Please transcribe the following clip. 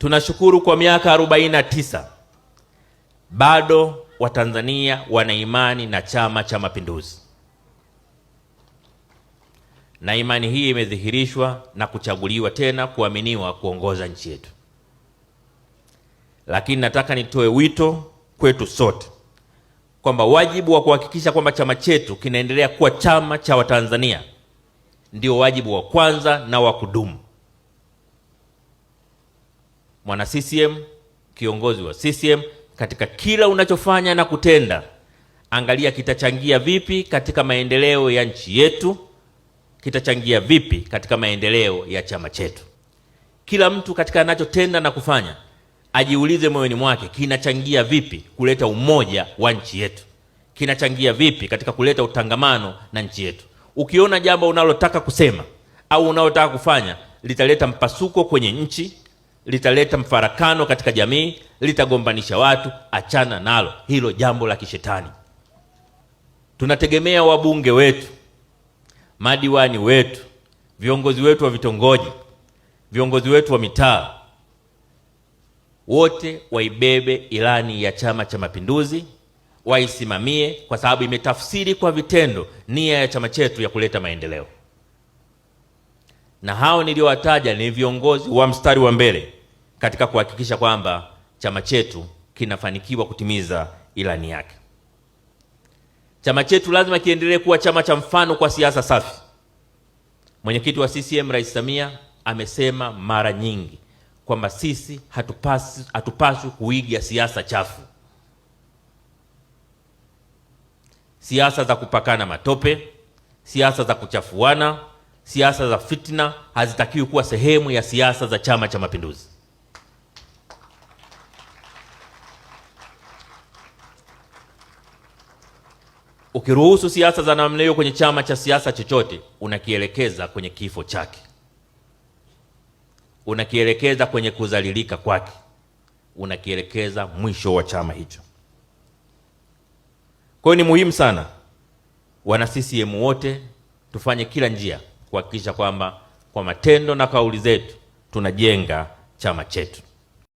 tunashukuru kwa miaka 49 bado Watanzania wana imani na Chama cha Mapinduzi, na imani hii imedhihirishwa na kuchaguliwa tena kuaminiwa kuongoza nchi yetu. Lakini nataka nitoe wito kwetu sote kwamba wajibu wa kuhakikisha kwamba chama chetu kinaendelea kuwa chama cha Watanzania ndio wajibu wa kwanza na wa kudumu. Mwana CCM, kiongozi wa CCM, katika kila unachofanya na kutenda, angalia kitachangia vipi katika maendeleo ya nchi yetu, kitachangia vipi katika maendeleo ya chama chetu. Kila mtu katika anachotenda na kufanya ajiulize moyoni mwake, kinachangia vipi kuleta umoja wa nchi yetu, kinachangia vipi katika kuleta utangamano na nchi yetu. Ukiona jambo unalotaka kusema au unalotaka kufanya litaleta mpasuko kwenye nchi, litaleta mfarakano katika jamii, litagombanisha watu, achana nalo. Hilo jambo la kishetani. Tunategemea wabunge wetu, madiwani wetu, viongozi wetu wa vitongoji, viongozi wetu wa mitaa, wote waibebe ilani ya Chama cha Mapinduzi, waisimamie, kwa sababu imetafsiri kwa vitendo nia ya chama chetu ya kuleta maendeleo. Na hao niliowataja ni viongozi wa mstari wa mbele katika kuhakikisha kwamba chama chetu kinafanikiwa kutimiza ilani yake. Chama chetu lazima kiendelee kuwa chama cha mfano kwa siasa safi. Mwenyekiti wa CCM Rais Samia amesema mara nyingi kwamba sisi hatupaswi kuiga siasa chafu, siasa za kupakana matope, siasa za kuchafuana, siasa za fitna hazitakiwi kuwa sehemu ya siasa za Chama cha Mapinduzi. Ukiruhusu siasa za namna hiyo kwenye chama cha siasa chochote, unakielekeza kwenye kifo chake, unakielekeza kwenye kudhalilika kwake, unakielekeza mwisho wa chama hicho. Kwa hiyo ni muhimu sana wana CCM wote tufanye kila njia kuhakikisha kwamba kwa matendo na kauli zetu tunajenga chama chetu.